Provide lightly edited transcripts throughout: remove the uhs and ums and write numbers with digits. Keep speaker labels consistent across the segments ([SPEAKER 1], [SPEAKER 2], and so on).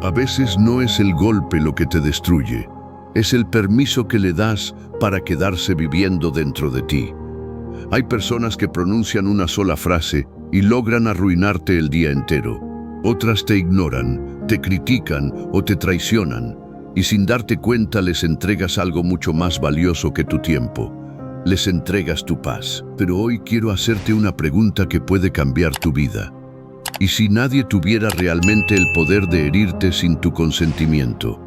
[SPEAKER 1] A veces no es el golpe lo que te destruye, es el permiso que le das para quedarse viviendo dentro de ti. Hay personas que pronuncian una sola frase y logran arruinarte el día entero. Otras te ignoran, te critican o te traicionan, y sin darte cuenta les entregas algo mucho más valioso que tu tiempo. Les entregas tu paz. Pero hoy quiero hacerte una pregunta que puede cambiar tu vida. ¿Y si nadie tuviera realmente el poder de herirte sin tu consentimiento?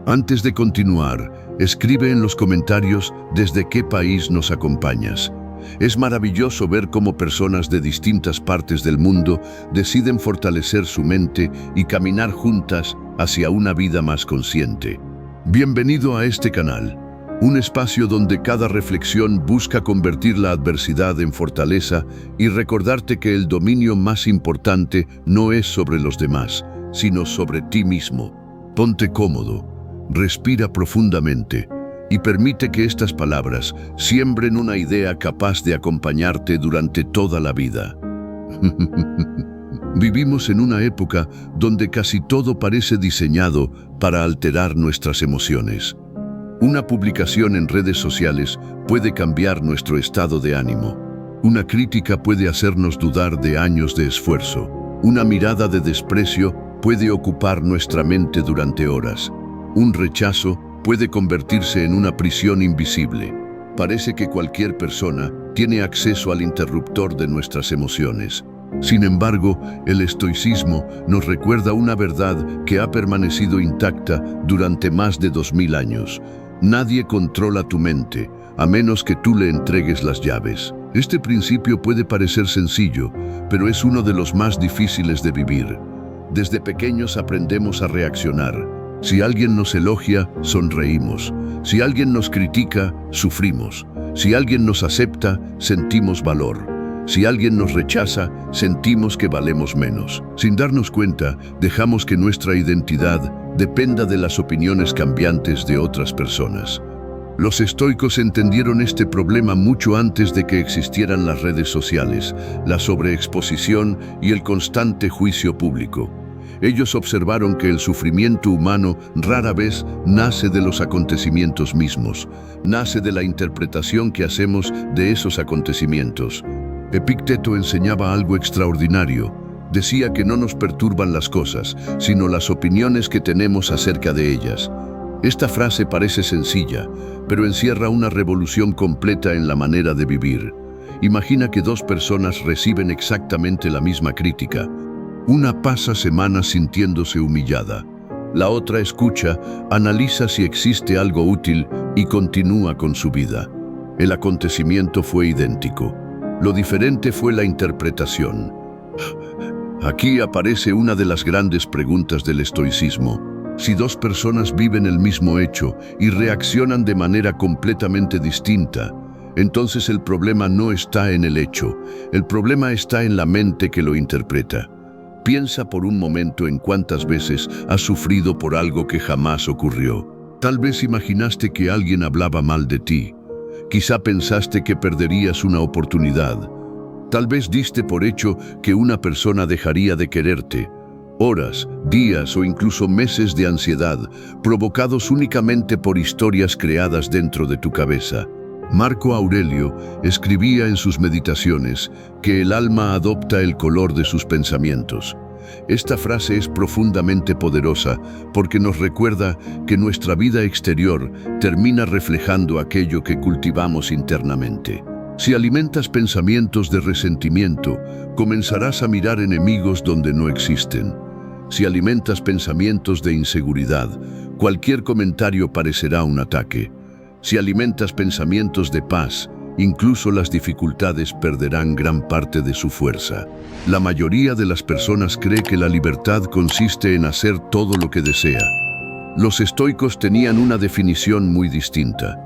[SPEAKER 1] Antes de continuar, escribe en los comentarios desde qué país nos acompañas. Es maravilloso ver cómo personas de distintas partes del mundo deciden fortalecer su mente y caminar juntas hacia una vida más consciente. Bienvenido a este canal, un espacio donde cada reflexión busca convertir la adversidad en fortaleza y recordarte que el dominio más importante no es sobre los demás, sino sobre ti mismo. Ponte cómodo, respira profundamente y permite que estas palabras siembren una idea capaz de acompañarte durante toda la vida. Vivimos en una época donde casi todo parece diseñado para alterar nuestras emociones. Una publicación en redes sociales puede cambiar nuestro estado de ánimo. Una crítica puede hacernos dudar de años de esfuerzo. Una mirada de desprecio puede ocupar nuestra mente durante horas. Un rechazo puede convertirse en una prisión invisible. Parece que cualquier persona tiene acceso al interruptor de nuestras emociones. Sin embargo, el estoicismo nos recuerda una verdad que ha permanecido intacta durante más de 2000 años. Nadie controla tu mente, a menos que tú le entregues las llaves. Este principio puede parecer sencillo, pero es uno de los más difíciles de vivir. Desde pequeños aprendemos a reaccionar. Si alguien nos elogia, sonreímos. Si alguien nos critica, sufrimos. Si alguien nos acepta, sentimos valor. Si alguien nos rechaza, sentimos que valemos menos. Sin darnos cuenta, dejamos que nuestra identidad dependa de las opiniones cambiantes de otras personas. Los estoicos entendieron este problema mucho antes de que existieran las redes sociales, la sobreexposición y el constante juicio público. Ellos observaron que el sufrimiento humano rara vez nace de los acontecimientos mismos, nace de la interpretación que hacemos de esos acontecimientos. Epicteto enseñaba algo extraordinario. Decía que no nos perturban las cosas, sino las opiniones que tenemos acerca de ellas. Esta frase parece sencilla, pero encierra una revolución completa en la manera de vivir. Imagina que dos personas reciben exactamente la misma crítica. Una pasa semanas sintiéndose humillada. La otra escucha, analiza si existe algo útil y continúa con su vida. El acontecimiento fue idéntico. Lo diferente fue la interpretación. Aquí aparece una de las grandes preguntas del estoicismo. Si dos personas viven el mismo hecho y reaccionan de manera completamente distinta, entonces el problema no está en el hecho, el problema está en la mente que lo interpreta. Piensa por un momento en cuántas veces has sufrido por algo que jamás ocurrió. Tal vez imaginaste que alguien hablaba mal de ti. Quizá pensaste que perderías una oportunidad. Tal vez diste por hecho que una persona dejaría de quererte. Horas, días o incluso meses de ansiedad, provocados únicamente por historias creadas dentro de tu cabeza. Marco Aurelio escribía en sus meditaciones que el alma adopta el color de sus pensamientos. Esta frase es profundamente poderosa porque nos recuerda que nuestra vida exterior termina reflejando aquello que cultivamos internamente. Si alimentas pensamientos de resentimiento, comenzarás a mirar enemigos donde no existen. Si alimentas pensamientos de inseguridad, cualquier comentario parecerá un ataque. Si alimentas pensamientos de paz, incluso las dificultades perderán gran parte de su fuerza. La mayoría de las personas cree que la libertad consiste en hacer todo lo que desea. Los estoicos tenían una definición muy distinta.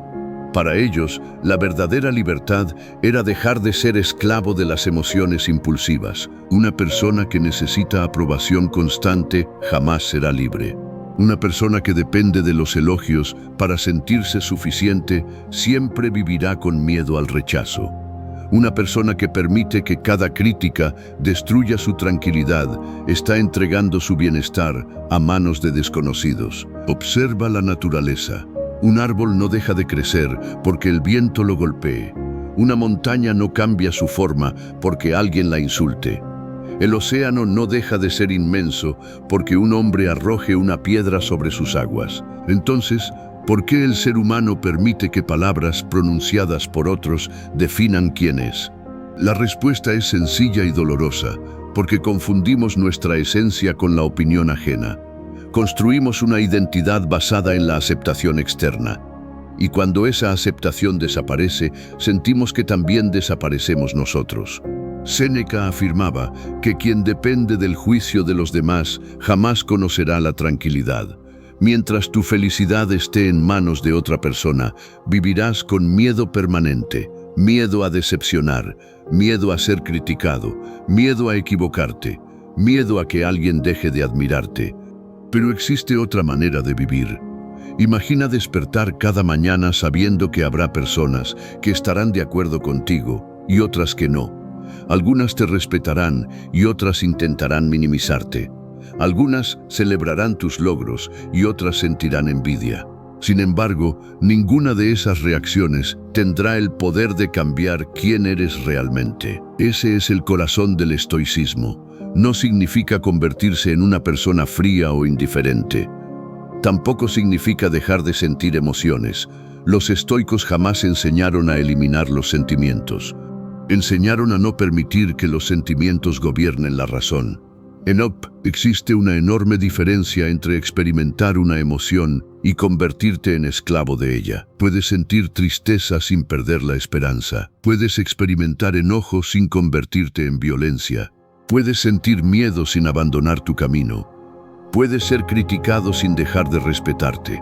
[SPEAKER 1] Para ellos, la verdadera libertad era dejar de ser esclavo de las emociones impulsivas. Una persona que necesita aprobación constante jamás será libre. Una persona que depende de los elogios para sentirse suficiente siempre vivirá con miedo al rechazo. Una persona que permite que cada crítica destruya su tranquilidad está entregando su bienestar a manos de desconocidos. Observa la naturaleza. Un árbol no deja de crecer porque el viento lo golpee. Una montaña no cambia su forma porque alguien la insulte. El océano no deja de ser inmenso porque un hombre arroje una piedra sobre sus aguas. Entonces, ¿por qué el ser humano permite que palabras pronunciadas por otros definan quién es? La respuesta es sencilla y dolorosa, porque confundimos nuestra esencia con la opinión ajena. Construimos una identidad basada en la aceptación externa. Y cuando esa aceptación desaparece, sentimos que también desaparecemos nosotros. Séneca afirmaba que quien depende del juicio de los demás jamás conocerá la tranquilidad. Mientras tu felicidad esté en manos de otra persona, vivirás con miedo permanente, miedo a decepcionar, miedo a ser criticado, miedo a equivocarte, miedo a que alguien deje de admirarte. Pero existe otra manera de vivir. Imagina despertar cada mañana sabiendo que habrá personas que estarán de acuerdo contigo y otras que no. Algunas te respetarán y otras intentarán minimizarte. Algunas celebrarán tus logros y otras sentirán envidia. Sin embargo, ninguna de esas reacciones tendrá el poder de cambiar quién eres realmente. Ese es el corazón del estoicismo. No significa convertirse en una persona fría o indiferente. Tampoco significa dejar de sentir emociones. Los estoicos jamás enseñaron a eliminar los sentimientos. Enseñaron a no permitir que los sentimientos gobiernen la razón. En OP existe una enorme diferencia entre experimentar una emoción y convertirte en esclavo de ella. Puedes sentir tristeza sin perder la esperanza. Puedes experimentar enojo sin convertirte en violencia. Puedes sentir miedo sin abandonar tu camino. Puedes ser criticado sin dejar de respetarte.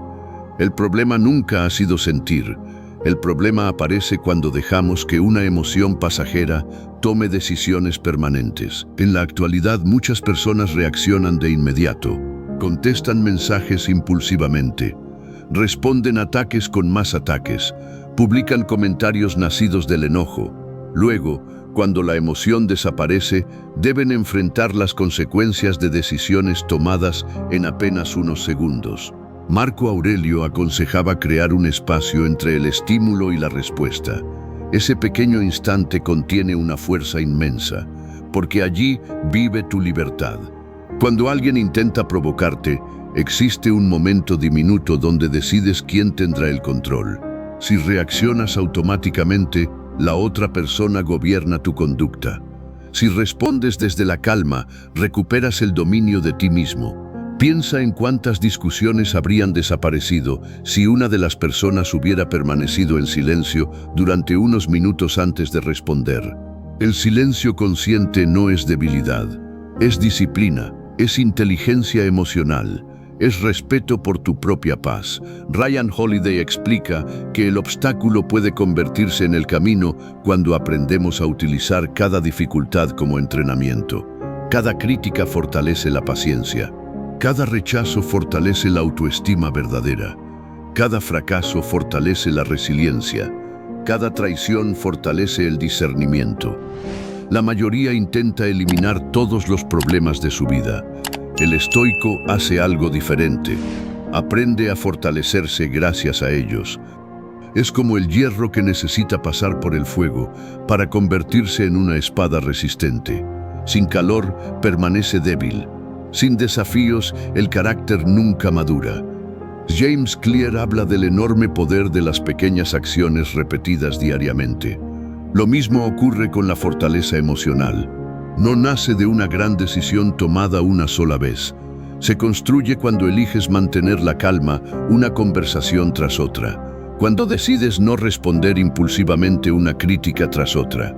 [SPEAKER 1] El problema nunca ha sido sentir. El problema aparece cuando dejamos que una emoción pasajera tome decisiones permanentes. En la actualidad, muchas personas reaccionan de inmediato, contestan mensajes impulsivamente, responden ataques con más ataques, publican comentarios nacidos del enojo. Luego, cuando la emoción desaparece, deben enfrentar las consecuencias de decisiones tomadas en apenas unos segundos. Marco Aurelio aconsejaba crear un espacio entre el estímulo y la respuesta. Ese pequeño instante contiene una fuerza inmensa, porque allí vive tu libertad. Cuando alguien intenta provocarte, existe un momento diminuto donde decides quién tendrá el control. Si reaccionas automáticamente, la otra persona gobierna tu conducta. Si respondes desde la calma, recuperas el dominio de ti mismo. Piensa en cuántas discusiones habrían desaparecido si una de las personas hubiera permanecido en silencio durante unos minutos antes de responder. El silencio consciente no es debilidad, es disciplina, es inteligencia emocional, es respeto por tu propia paz. Ryan Holiday explica que el obstáculo puede convertirse en el camino cuando aprendemos a utilizar cada dificultad como entrenamiento. Cada crítica fortalece la paciencia. Cada rechazo fortalece la autoestima verdadera. Cada fracaso fortalece la resiliencia. Cada traición fortalece el discernimiento. La mayoría intenta eliminar todos los problemas de su vida. El estoico hace algo diferente. Aprende a fortalecerse gracias a ellos. Es como el hierro que necesita pasar por el fuego para convertirse en una espada resistente. Sin calor, permanece débil. Sin desafíos, el carácter nunca madura. James Clear habla del enorme poder de las pequeñas acciones repetidas diariamente. Lo mismo ocurre con la fortaleza emocional. No nace de una gran decisión tomada una sola vez. Se construye cuando eliges mantener la calma una conversación tras otra. Cuando decides no responder impulsivamente una crítica tras otra.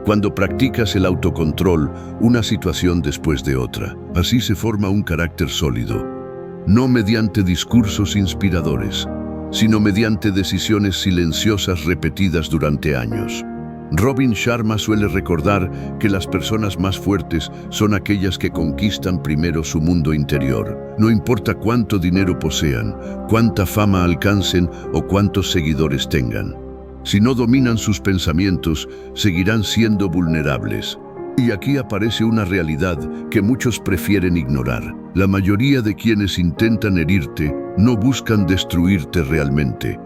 [SPEAKER 1] Cuando practicas el autocontrol, una situación después de otra. Así se forma un carácter sólido, no mediante discursos inspiradores, sino mediante decisiones silenciosas repetidas durante años. Robin Sharma suele recordar que las personas más fuertes son aquellas que conquistan primero su mundo interior. No importa cuánto dinero posean, cuánta fama alcancen o cuántos seguidores tengan. Si no dominan sus pensamientos, seguirán siendo vulnerables. Y aquí aparece una realidad que muchos prefieren ignorar. La mayoría de quienes intentan herirte no buscan destruirte realmente.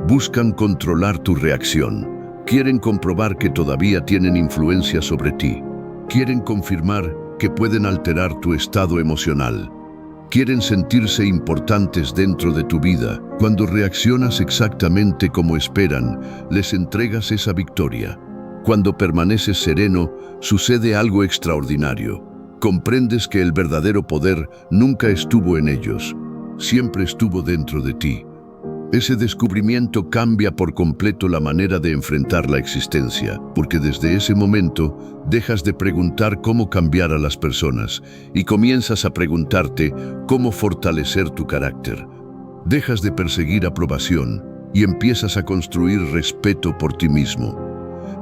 [SPEAKER 1] Buscan controlar tu reacción. Quieren comprobar que todavía tienen influencia sobre ti. Quieren confirmar que pueden alterar tu estado emocional. Quieren sentirse importantes dentro de tu vida. Cuando reaccionas exactamente como esperan, les entregas esa victoria. Cuando permaneces sereno, sucede algo extraordinario. Comprendes que el verdadero poder nunca estuvo en ellos, siempre estuvo dentro de ti. Ese descubrimiento cambia por completo la manera de enfrentar la existencia, porque desde ese momento dejas de preguntar cómo cambiar a las personas y comienzas a preguntarte cómo fortalecer tu carácter. Dejas de perseguir aprobación y empiezas a construir respeto por ti mismo.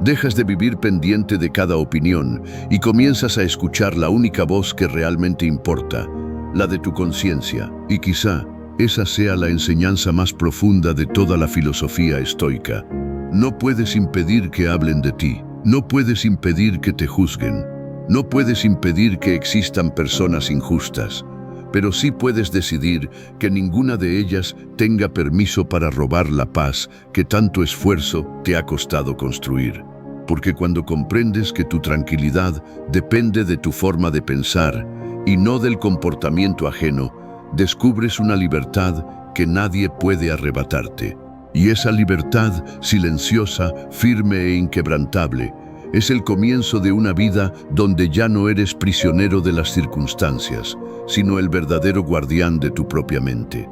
[SPEAKER 1] Dejas de vivir pendiente de cada opinión y comienzas a escuchar la única voz que realmente importa, la de tu conciencia. Y quizá esa sea la enseñanza más profunda de toda la filosofía estoica. No puedes impedir que hablen de ti, no puedes impedir que te juzguen, no puedes impedir que existan personas injustas, pero sí puedes decidir que ninguna de ellas tenga permiso para robar la paz que tanto esfuerzo te ha costado construir. Porque cuando comprendes que tu tranquilidad depende de tu forma de pensar y no del comportamiento ajeno, descubres una libertad que nadie puede arrebatarte. Y esa libertad, silenciosa, firme e inquebrantable, es el comienzo de una vida donde ya no eres prisionero de las circunstancias, sino el verdadero guardián de tu propia mente.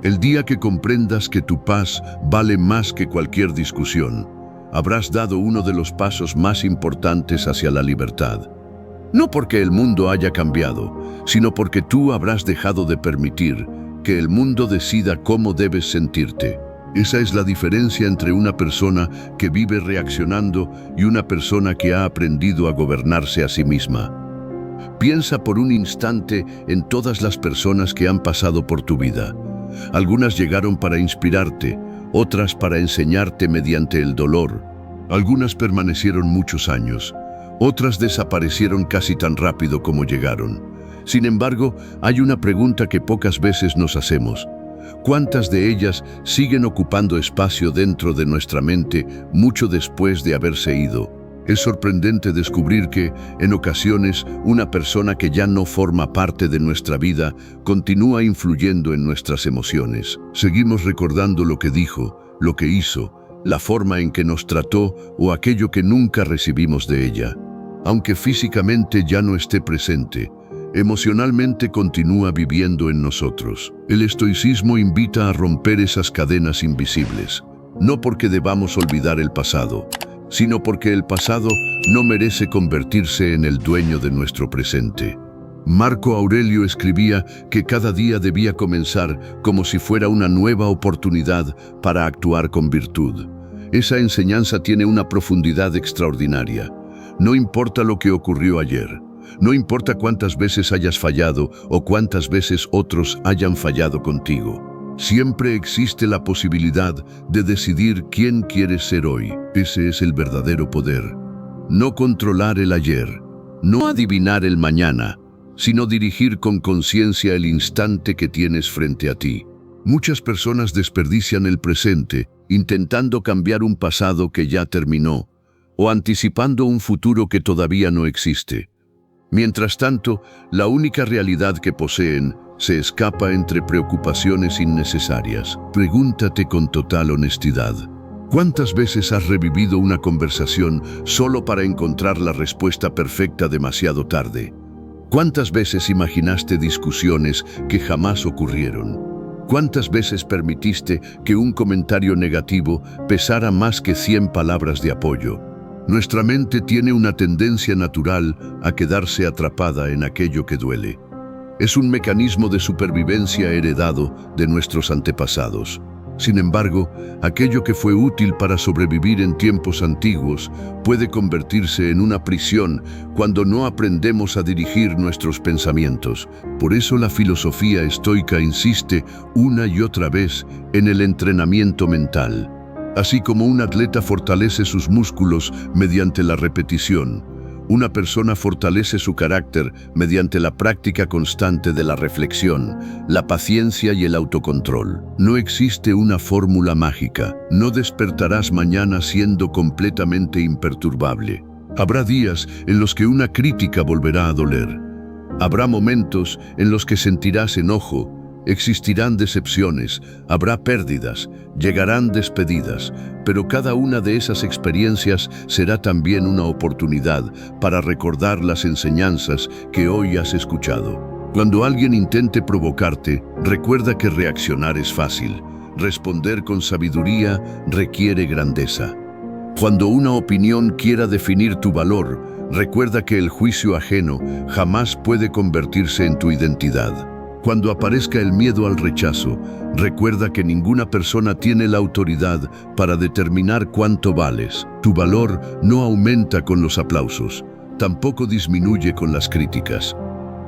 [SPEAKER 1] El día que comprendas que tu paz vale más que cualquier discusión, habrás dado uno de los pasos más importantes hacia la libertad. No porque el mundo haya cambiado, sino porque tú habrás dejado de permitir que el mundo decida cómo debes sentirte. Esa es la diferencia entre una persona que vive reaccionando y una persona que ha aprendido a gobernarse a sí misma. Piensa por un instante en todas las personas que han pasado por tu vida. Algunas llegaron para inspirarte, otras para enseñarte mediante el dolor. Algunas permanecieron muchos años, otras desaparecieron casi tan rápido como llegaron. Sin embargo, hay una pregunta que pocas veces nos hacemos. ¿Cuántas de ellas siguen ocupando espacio dentro de nuestra mente mucho después de haberse ido? Es sorprendente descubrir que, en ocasiones, una persona que ya no forma parte de nuestra vida continúa influyendo en nuestras emociones. Seguimos recordando lo que dijo, lo que hizo, la forma en que nos trató o aquello que nunca recibimos de ella. Aunque físicamente ya no esté presente, emocionalmente continúa viviendo en nosotros. El estoicismo invita a romper esas cadenas invisibles, no porque debamos olvidar el pasado, sino porque el pasado no merece convertirse en el dueño de nuestro presente. Marco Aurelio escribía que cada día debía comenzar como si fuera una nueva oportunidad para actuar con virtud. Esa enseñanza tiene una profundidad extraordinaria. No importa lo que ocurrió ayer, no importa cuántas veces hayas fallado o cuántas veces otros hayan fallado contigo. Siempre existe la posibilidad de decidir quién quieres ser hoy. Ese es el verdadero poder. No controlar el ayer, no adivinar el mañana, sino dirigir con conciencia el instante que tienes frente a ti. Muchas personas desperdician el presente intentando cambiar un pasado que ya terminó o anticipando un futuro que todavía no existe. Mientras tanto, la única realidad que poseen se escapa entre preocupaciones innecesarias. Pregúntate con total honestidad: ¿cuántas veces has revivido una conversación solo para encontrar la respuesta perfecta demasiado tarde? ¿Cuántas veces imaginaste discusiones que jamás ocurrieron? ¿Cuántas veces permitiste que un comentario negativo pesara más que 100 palabras de apoyo? Nuestra mente tiene una tendencia natural a quedarse atrapada en aquello que duele. Es un mecanismo de supervivencia heredado de nuestros antepasados. Sin embargo, aquello que fue útil para sobrevivir en tiempos antiguos puede convertirse en una prisión cuando no aprendemos a dirigir nuestros pensamientos. Por eso la filosofía estoica insiste una y otra vez en el entrenamiento mental. Así como un atleta fortalece sus músculos mediante la repetición, una persona fortalece su carácter mediante la práctica constante de la reflexión, la paciencia y el autocontrol. No existe una fórmula mágica. No despertarás mañana siendo completamente imperturbable. Habrá días en los que una crítica volverá a doler. Habrá momentos en los que sentirás enojo. Existirán decepciones, habrá pérdidas, llegarán despedidas, pero cada una de esas experiencias será también una oportunidad para recordar las enseñanzas que hoy has escuchado. Cuando alguien intente provocarte, recuerda que reaccionar es fácil. Responder con sabiduría requiere grandeza. Cuando una opinión quiera definir tu valor, recuerda que el juicio ajeno jamás puede convertirse en tu identidad. Cuando aparezca el miedo al rechazo, recuerda que ninguna persona tiene la autoridad para determinar cuánto vales. Tu valor no aumenta con los aplausos, tampoco disminuye con las críticas.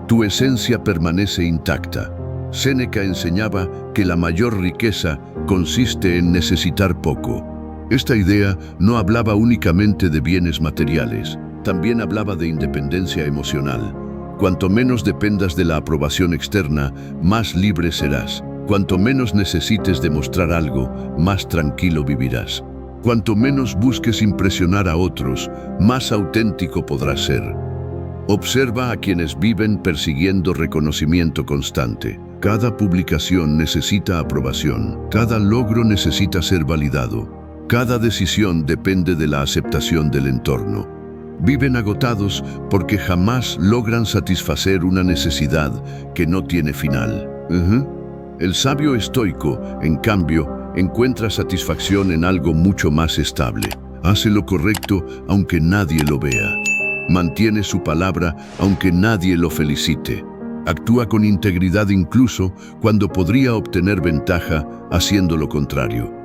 [SPEAKER 1] Tu esencia permanece intacta. Séneca enseñaba que la mayor riqueza consiste en necesitar poco. Esta idea no hablaba únicamente de bienes materiales, también hablaba de independencia emocional. Cuanto menos dependas de la aprobación externa, más libre serás. Cuanto menos necesites demostrar algo, más tranquilo vivirás. Cuanto menos busques impresionar a otros, más auténtico podrás ser. Observa a quienes viven persiguiendo reconocimiento constante. Cada publicación necesita aprobación. Cada logro necesita ser validado. Cada decisión depende de la aceptación del entorno. Viven agotados porque jamás logran satisfacer una necesidad que no tiene final. El sabio estoico, en cambio, encuentra satisfacción en algo mucho más estable. Hace lo correcto aunque nadie lo vea. Mantiene su palabra aunque nadie lo felicite. Actúa con integridad incluso cuando podría obtener ventaja haciendo lo contrario.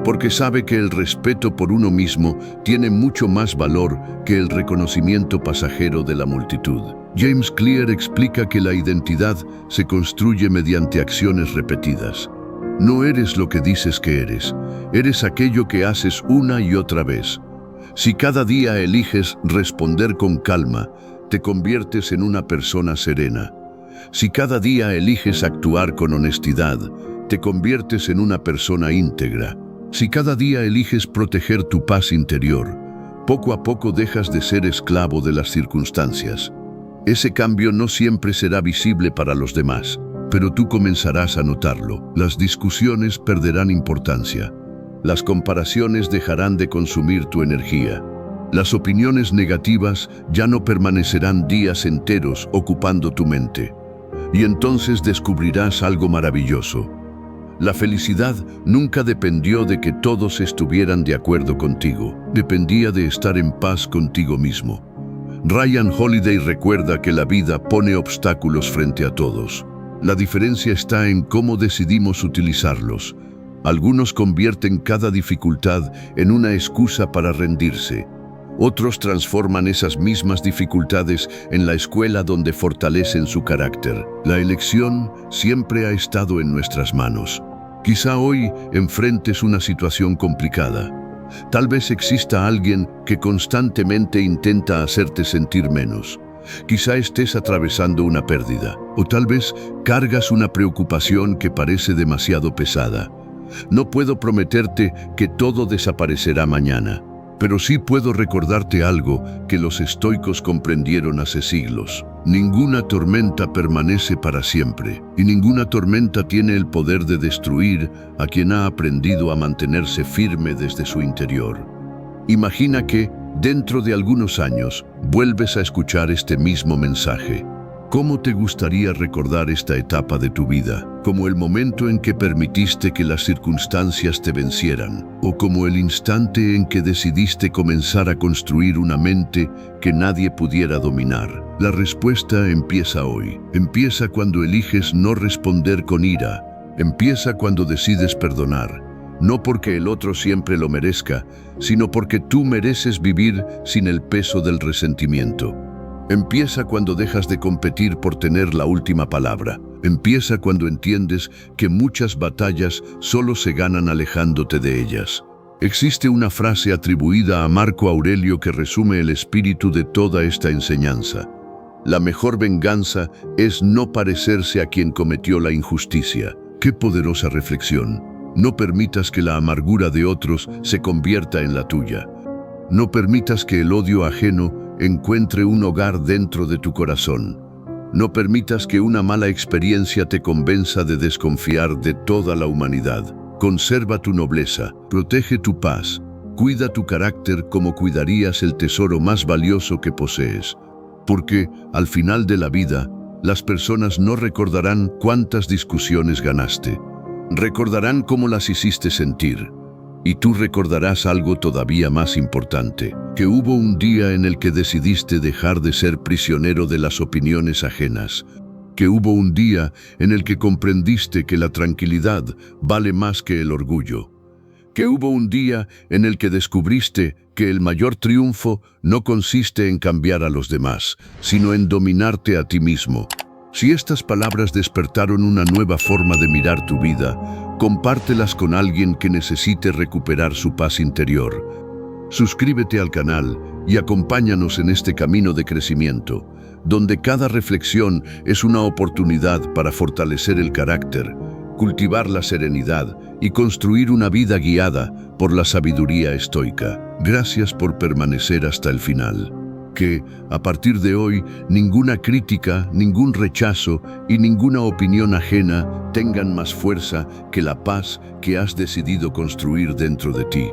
[SPEAKER 1] Porque sabe que el respeto por uno mismo tiene mucho más valor que el reconocimiento pasajero de la multitud. James Clear explica que la identidad se construye mediante acciones repetidas. No eres lo que dices que eres aquello que haces una y otra vez. Si cada día eliges responder con calma, te conviertes en una persona serena. Si cada día eliges actuar con honestidad, te conviertes en una persona íntegra. Si cada día eliges proteger tu paz interior, poco a poco dejas de ser esclavo de las circunstancias. Ese cambio no siempre será visible para los demás, pero tú comenzarás a notarlo. Las discusiones perderán importancia. Las comparaciones dejarán de consumir tu energía. Las opiniones negativas ya no permanecerán días enteros ocupando tu mente. Y entonces descubrirás algo maravilloso. La felicidad nunca dependió de que todos estuvieran de acuerdo contigo. Dependía de estar en paz contigo mismo. Ryan Holiday recuerda que la vida pone obstáculos frente a todos. La diferencia está en cómo decidimos utilizarlos. Algunos convierten cada dificultad en una excusa para rendirse. Otros transforman esas mismas dificultades en la escuela donde fortalecen su carácter. La elección siempre ha estado en nuestras manos. Quizá hoy enfrentes una situación complicada. Tal vez exista alguien que constantemente intenta hacerte sentir menos. Quizá estés atravesando una pérdida, o tal vez cargas una preocupación que parece demasiado pesada. No puedo prometerte que todo desaparecerá mañana, pero sí puedo recordarte algo que los estoicos comprendieron hace siglos. Ninguna tormenta permanece para siempre, y ninguna tormenta tiene el poder de destruir a quien ha aprendido a mantenerse firme desde su interior. Imagina que, dentro de algunos años, vuelves a escuchar este mismo mensaje. ¿Cómo te gustaría recordar esta etapa de tu vida? ¿Como el momento en que permitiste que las circunstancias te vencieran? ¿O como el instante en que decidiste comenzar a construir una mente que nadie pudiera dominar? La respuesta empieza hoy. Empieza cuando eliges no responder con ira. Empieza cuando decides perdonar. No porque el otro siempre lo merezca, sino porque tú mereces vivir sin el peso del resentimiento. Empieza cuando dejas de competir por tener la última palabra. Empieza cuando entiendes que muchas batallas solo se ganan alejándote de ellas. Existe una frase atribuida a Marco Aurelio que resume el espíritu de toda esta enseñanza. La mejor venganza es no parecerse a quien cometió la injusticia. ¡Qué poderosa reflexión! No permitas que la amargura de otros se convierta en la tuya. No permitas que el odio ajeno encuentre un hogar dentro de tu corazón. No permitas que una mala experiencia te convenza de desconfiar de toda la humanidad. Conserva tu nobleza, protege tu paz, cuida tu carácter como cuidarías el tesoro más valioso que posees. Porque, al final de la vida, las personas no recordarán cuántas discusiones ganaste. Recordarán cómo las hiciste sentir. Y tú recordarás algo todavía más importante, que hubo un día en el que decidiste dejar de ser prisionero de las opiniones ajenas, que hubo un día en el que comprendiste que la tranquilidad vale más que el orgullo, que hubo un día en el que descubriste que el mayor triunfo no consiste en cambiar a los demás, sino en dominarte a ti mismo. Si estas palabras despertaron una nueva forma de mirar tu vida, compártelas con alguien que necesite recuperar su paz interior. Suscríbete al canal y acompáñanos en este camino de crecimiento, donde cada reflexión es una oportunidad para fortalecer el carácter, cultivar la serenidad y construir una vida guiada por la sabiduría estoica. Gracias por permanecer hasta el final. Que, a partir de hoy, ninguna crítica, ningún rechazo y ninguna opinión ajena tengan más fuerza que la paz que has decidido construir dentro de ti.